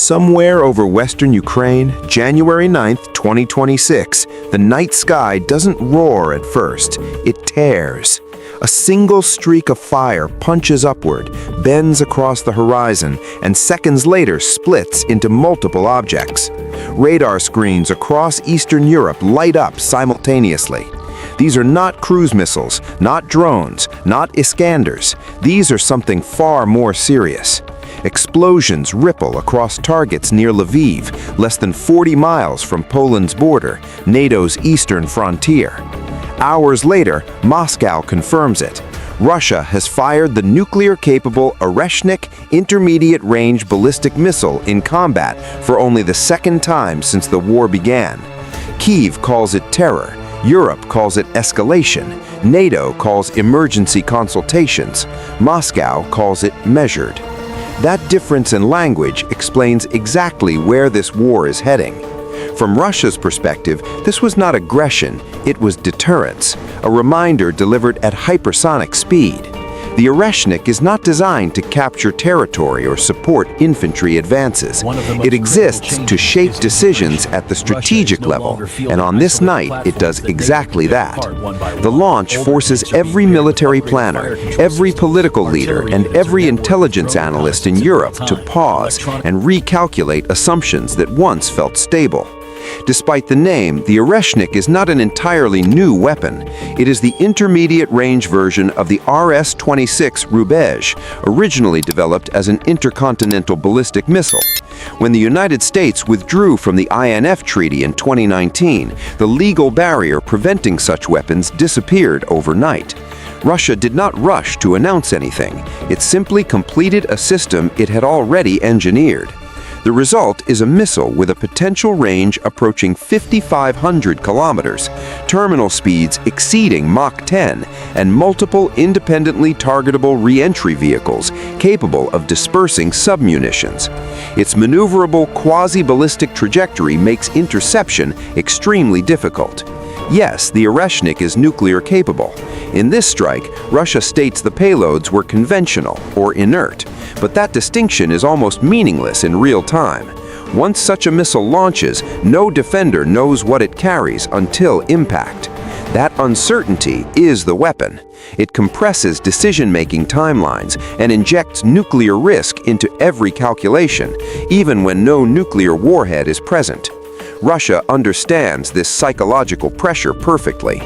Somewhere over western Ukraine, January 9th, 2026, the night sky doesn't roar at first, it tears. A single streak of fire punches upward, bends across the horizon, and seconds later splits into multiple objects. Radar screens across Eastern Europe light up simultaneously. These are not cruise missiles, not drones, not Iskanders. These are something far more serious. Explosions ripple across targets near Lviv, less than 40 miles from Poland's border, NATO's eastern frontier. Hours later, Moscow confirms it. Russia has fired the nuclear-capable Oreshnik intermediate-range ballistic missile in combat for only the second time since the war began. Kyiv calls it terror. Europe calls it escalation. NATO calls emergency consultations. Moscow calls it measured. That difference in language explains exactly where this war is heading. From Russia's perspective, this was not aggression, it was deterrence, a reminder delivered at hypersonic speed. The Arashnik is not designed to capture territory or support infantry advances. It exists to shape decisions at the strategic level, and on this night it does exactly that. The launch forces every military planner, every political leader, and every intelligence analyst in Europe to pause and recalculate assumptions that once felt stable. Despite the name, the Oreshnik is not an entirely new weapon. It is the intermediate-range version of the RS-26 Rubej, originally developed as an intercontinental ballistic missile. When the United States withdrew from the INF Treaty in 2019, the legal barrier preventing such weapons disappeared overnight. Russia did not rush to announce anything. It simply completed a system it had already engineered. The result is a missile with a potential range approaching 5,500 kilometers, terminal speeds exceeding Mach 10, and multiple independently targetable re-entry vehicles capable of dispersing submunitions. Its maneuverable quasi-ballistic trajectory makes interception extremely difficult. Yes, the Arashnik is nuclear capable. In this strike, Russia states the payloads were conventional or inert, but that distinction is almost meaningless in real time. Once such a missile launches, no defender knows what it carries until impact. That uncertainty is the weapon. It compresses decision-making timelines and injects nuclear risk into every calculation, even when no nuclear warhead is present. Russia understands this psychological pressure perfectly.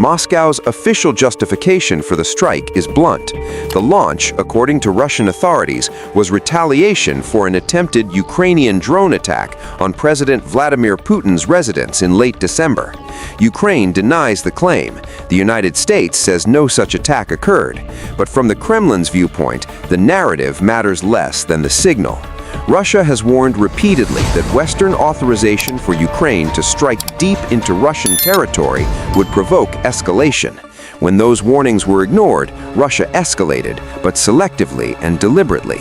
Moscow's official justification for the strike is blunt. The launch, according to Russian authorities, was retaliation for an attempted Ukrainian drone attack on President Vladimir Putin's residence in late December. Ukraine denies the claim. The United States says no such attack occurred. But from the Kremlin's viewpoint, the narrative matters less than the signal. Russia has warned repeatedly that Western authorization for Ukraine to strike deep into Russian territory would provoke escalation. When those warnings were ignored, Russia escalated, but selectively and deliberately.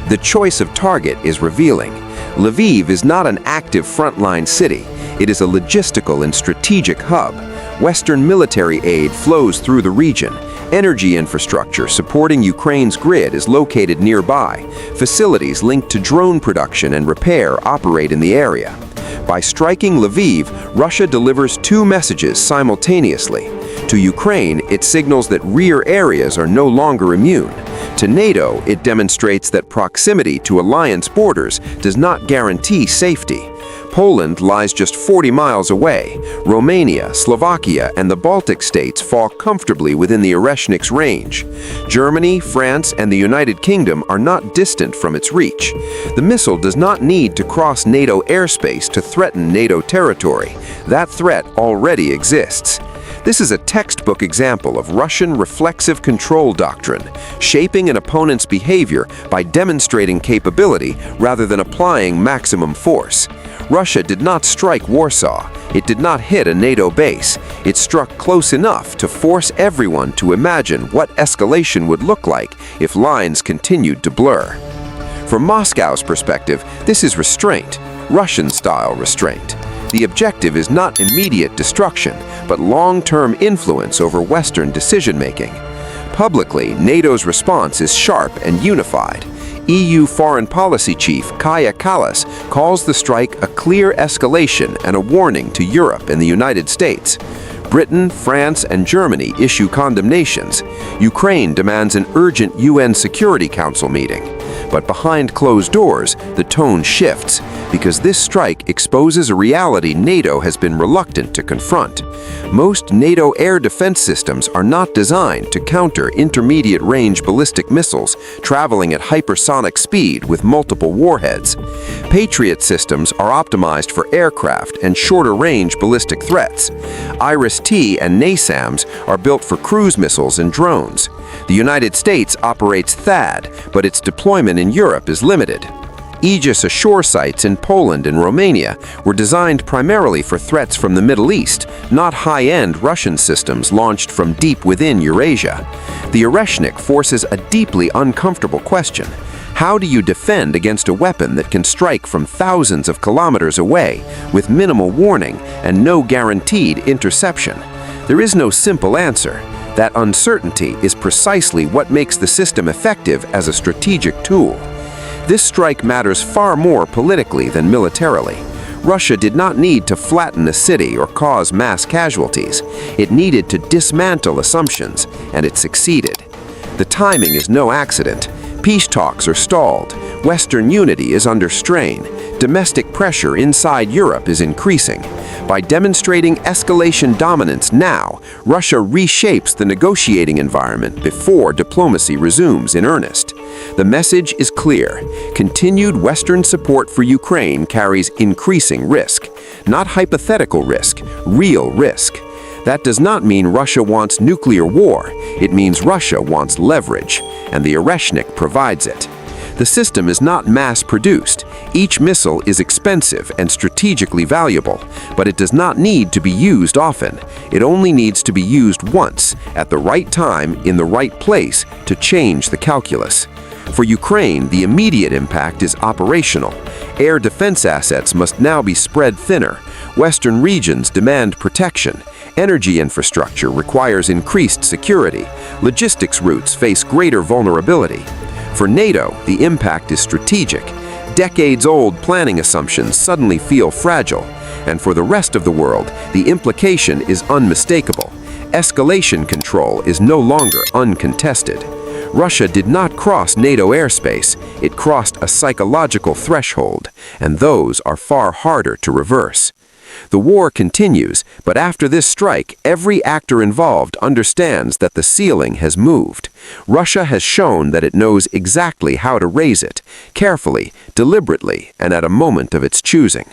The choice of target is revealing. Lviv is not an active frontline city. It is a logistical and strategic hub. Western military aid flows through the region. Energy infrastructure supporting Ukraine's grid is located nearby. Facilities linked to drone production and repair operate in the area. By striking Lviv, Russia delivers two messages simultaneously. To Ukraine, it signals that rear areas are no longer immune. To NATO, it demonstrates that proximity to alliance borders does not guarantee safety. Poland lies just 40 miles away. Romania, Slovakia, and the Baltic states fall comfortably within the Oreshnik's range. Germany, France, and the United Kingdom are not distant from its reach. The missile does not need to cross NATO airspace to threaten NATO territory. That threat already exists. This is a textbook example of Russian reflexive control doctrine, shaping an opponent's behavior by demonstrating capability rather than applying maximum force. Russia did not strike Warsaw. It did not hit a NATO base. It struck close enough to force everyone to imagine what escalation would look like if lines continued to blur. From Moscow's perspective, this is restraint, Russian-style restraint. The objective is not immediate destruction, but long-term influence over Western decision-making. Publicly, NATO's response is sharp and unified. EU Foreign Policy Chief Kaja Kallas calls the strike a clear escalation and a warning to Europe and the United States. Britain, France, and Germany issue condemnations. Ukraine demands an urgent UN Security Council meeting. But behind closed doors, the tone shifts, because this strike exposes a reality NATO has been reluctant to confront. Most NATO air defense systems are not designed to counter intermediate-range ballistic missiles traveling at hypersonic speed with multiple warheads. Patriot systems are optimized for aircraft and shorter-range ballistic threats. Iris-T and NASAMS are built for cruise missiles and drones. The United States operates THAAD, but its deployment in Europe is limited. Aegis Ashore sites in Poland and Romania were designed primarily for threats from the Middle East, not high-end Russian systems launched from deep within Eurasia. The Oreshnik forces a deeply uncomfortable question. How do you defend against a weapon that can strike from thousands of kilometers away with minimal warning and no guaranteed interception? There is no simple answer. That uncertainty is precisely what makes the system effective as a strategic tool. This strike matters far more politically than militarily. Russia did not need to flatten a city or cause mass casualties. It needed to dismantle assumptions, and it succeeded. The timing is no accident. Peace talks are stalled. Western unity is under strain. Domestic pressure inside Europe is increasing. By demonstrating escalation dominance now, Russia reshapes the negotiating environment before diplomacy resumes in earnest. The message is clear. Continued Western support for Ukraine carries increasing risk. Not hypothetical risk, real risk. That does not mean Russia wants nuclear war. It means Russia wants leverage, and the Arashnik provides it. The system is not mass-produced. Each missile is expensive and strategically valuable, but it does not need to be used often. It only needs to be used once, at the right time, in the right place, to change the calculus. For Ukraine, the immediate impact is operational. Air defense assets must now be spread thinner. Western regions demand protection. Energy infrastructure requires increased security. Logistics routes face greater vulnerability. For NATO, the impact is strategic. Decades-old planning assumptions suddenly feel fragile. And for the rest of the world, the implication is unmistakable. Escalation control is no longer uncontested. Russia did not cross NATO airspace. It crossed a psychological threshold, and those are far harder to reverse. The war continues, but after this strike, every actor involved understands that the ceiling has moved. Russia has shown that it knows exactly how to raise it, carefully, deliberately, and at a moment of its choosing.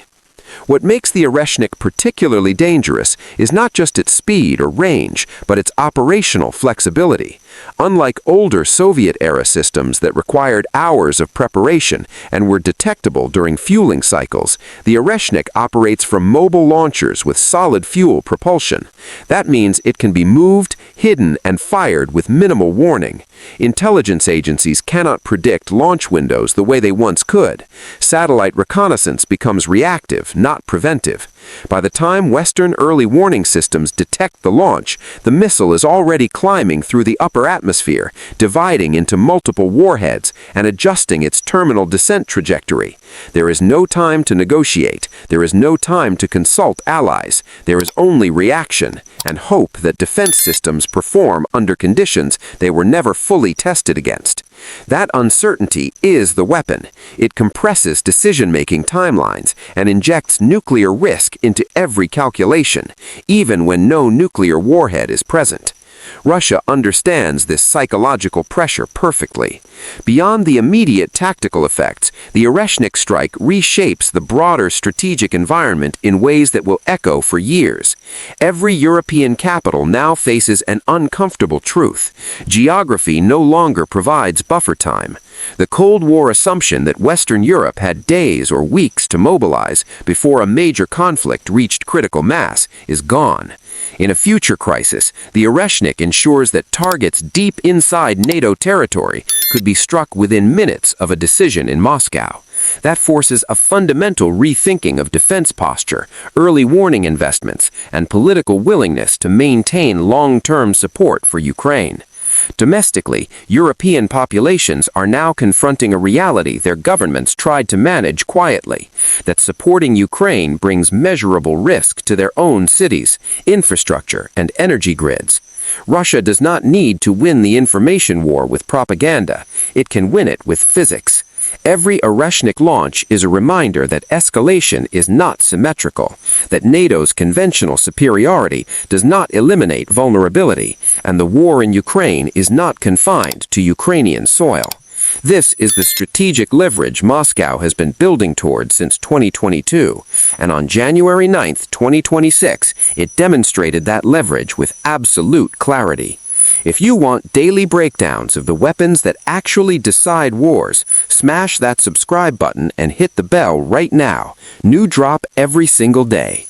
What makes the Oreshnik particularly dangerous is not just its speed or range, but its operational flexibility. Unlike older Soviet-era systems that required hours of preparation and were detectable during fueling cycles, the Oreshnik operates from mobile launchers with solid fuel propulsion. That means it can be moved, hidden, and fired with minimal warning. Intelligence agencies cannot predict launch windows the way they once could. Satellite reconnaissance becomes reactive, not preventive. By the time Western early warning systems detect the launch, the missile is already climbing through the upper atmosphere, dividing into multiple warheads and adjusting its terminal descent trajectory. There is no time to negotiate. There is no time to consult allies. There is only reaction and hope that defense systems perform under conditions they were never fully tested against. That uncertainty is the weapon. It compresses decision-making timelines and injects nuclear risk into every calculation, even when no nuclear warhead is present. Russia understands this psychological pressure perfectly. Beyond the immediate tactical effects, the Oreshnik strike reshapes the broader strategic environment in ways that will echo for years. Every European capital now faces an uncomfortable truth. Geography no longer provides buffer time. The Cold War assumption that Western Europe had days or weeks to mobilize before a major conflict reached critical mass is gone. In a future crisis, the Oreshnik ensures that targets deep inside NATO territory could be struck within minutes of a decision in Moscow. That forces a fundamental rethinking of defense posture, early warning investments, and political willingness to maintain long-term support for Ukraine. Domestically, European populations are now confronting a reality their governments tried to manage quietly, that supporting Ukraine brings measurable risk to their own cities, infrastructure, and energy grids. Russia does not need to win the information war with propaganda. It can win it with physics. Every Oreshnik launch is a reminder that escalation is not symmetrical, that NATO's conventional superiority does not eliminate vulnerability, and the war in Ukraine is not confined to Ukrainian soil. This is the strategic leverage Moscow has been building toward since 2022, and on January 9, 2026, it demonstrated that leverage with absolute clarity. If you want daily breakdowns of the weapons that actually decide wars, smash that subscribe button and hit the bell right now. New drop every single day.